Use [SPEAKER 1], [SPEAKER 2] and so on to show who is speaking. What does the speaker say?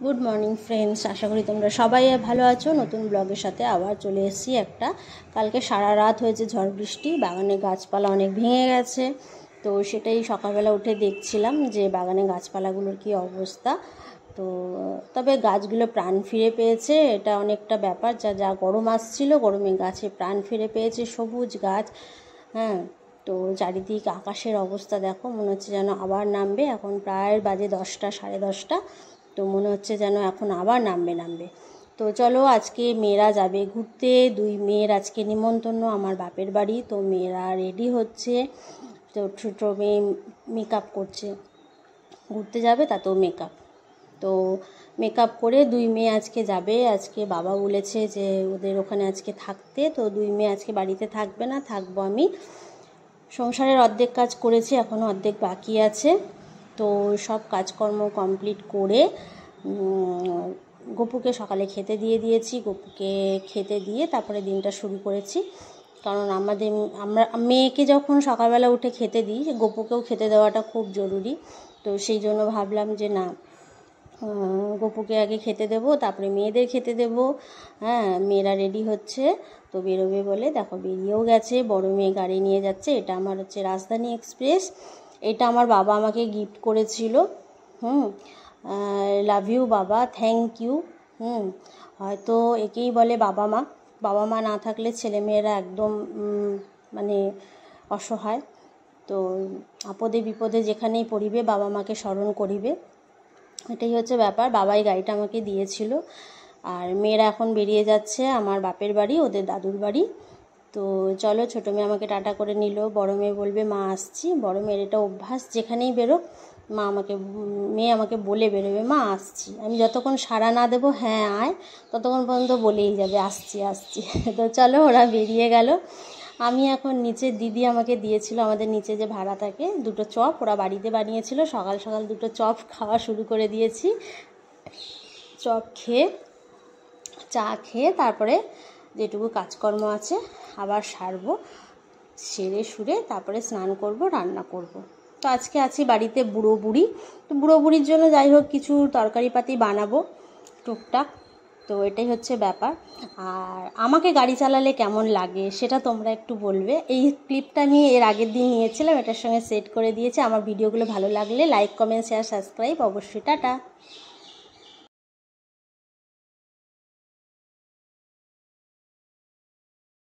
[SPEAKER 1] Good morning friends, আশা করি তোমরা সবাই ভালো আছো। নতুন ব্লগের সাথে আবার চলে এসেছি একটা। কালকে সারা রাত হয়েছে ঝড় বৃষ্টি, বাগানে গাছপালা অনেক ভেঙে গেছে। তো সেটাই সকালবেলা উঠে দেখছিলাম যে বাগানে গাছপালাগুলোর কী অবস্থা। তো তবে গাছগুলো প্রাণ ফিরে পেয়েছে, এটা অনেকটা ব্যাপার। যা গরম আসছিল, গরমে গাছে প্রাণ ফিরে পেয়েছে, সবুজ গাছ। হ্যাঁ, তো চারিদিক আকাশের অবস্থা দেখো, মনে হচ্ছে যেন আবার নামবে। এখন প্রায় বাজে 10টা, সাড়ে 10টা। তো মনে হচ্ছে যেন এখন আবার নামবে। তো চলো, আজকে মেয়েরা যাবে ঘুরতে। দুই মেয়ের আজকে নিমন্ত্রণ আমার বাপের বাড়ি। তো মেয়েরা রেডি হচ্ছে। তো ছোটো মেয়ে মেকআপ করছে, ঘুরতে যাবে তাতেও মেকআপ। তো মেকআপ করে দুই মেয়ে আজকে যাবে। আজকে বাবা বলেছে যে ওদের ওখানে আজকে থাকতে। তো দুই মেয়ে আজকে বাড়িতে থাকবে না, থাকবো আমি। সংসারের অর্ধেক কাজ করেছি, এখনও অর্ধেক বাকি আছে। তো সব কাজকর্ম কমপ্লিট করে গপুকে সকালে খেতে দিয়েছি। গপুকে খেতে দিয়ে তারপরে দিনটা শুরু করেছি। কারণ আমরা মেয়েকে যখন সকালবেলা উঠে খেতে দিই, গপুকেও খেতে দেওয়াটা খুব জরুরি। তো সেই জন্য ভাবলাম যে না, গপুকে আগে খেতে দেবো, তারপরে মেয়েদের খেতে দেবো। হ্যাঁ, মেয়েরা রেডি হচ্ছে, তো বেরোবে বলে দেখো বেরিয়েও গেছে। বড় মেয়ে গাড়ি নিয়ে যাচ্ছে। এটা আমার হচ্ছে রাজধানী এক্সপ্রেস। এটা আমার বাবা আমাকে গিফট করেছিল। লাভ ইউ বাবা, থ্যাংক ইউ। হয়তো একেই বলে বাবা মা। বাবা মা না থাকলে ছেলেমেয়েরা একদম মানে অসহায়। তো আপদে বিপদে যেখানেই পড়িবে বাবা মাকে স্মরণ করিবে, এটাই হচ্ছে ব্যাপার। বাবাই গাড়িটা আমাকে দিয়েছিল। আর মেয়েরা এখন বেরিয়ে যাচ্ছে আমার বাপের বাড়ি, ওদের দাদুর বাড়ি। তো চলো, ছোটো মেয়ে আমাকে টাটা করে নিল। বড় মেয়ে বলবে মা আসছি। বড় মেয়ের এটা অভ্যাস, যেখানেই বেরো মেয়ে আমাকে বলে বেরোবে মা আসছি। আমি যতক্ষণ সাড়া না দেবো হ্যাঁ আয়, ততক্ষণ পর্যন্ত বলেই যাবে আসছি। তো চলো, ওরা বেরিয়ে গেল। আমি এখন নিচে, দিদি আমাকে দিয়েছিল, আমাদের নিচে যে ভাড়া থাকে, দুটো চপ ওরা বাড়িতে বানিয়েছিল। সকাল সকাল দুটো চপ খাওয়া শুরু করে দিয়েছি। চপ খেয়ে, চা খেয়ে তারপরে যেটুকু কাজকর্ম আছে আবার সারবো। সেরে সুরে তারপরে স্নান করব, রান্না করব। তো আজকে আছি বাড়িতে বুড়ো বুড়ি। তো বুড়ো বুড়ির জন্য যাই হোক কিছু তরকারিপাতি বানাবো টুকটাক। তো এটাই হচ্ছে ব্যাপার। আর আমাকে গাড়ি চালালে কেমন লাগে সেটা তোমরা একটু বলবে। এই ক্লিপটা আমি এর আগের দিন নিয়েছিলাম, এটার সঙ্গে সেট করে দিয়েছি। আমার ভিডিওগুলো ভালো লাগলে লাইক, কমেন্ট, শেয়ার, সাবস্ক্রাইব অবশ্যই। টাটা।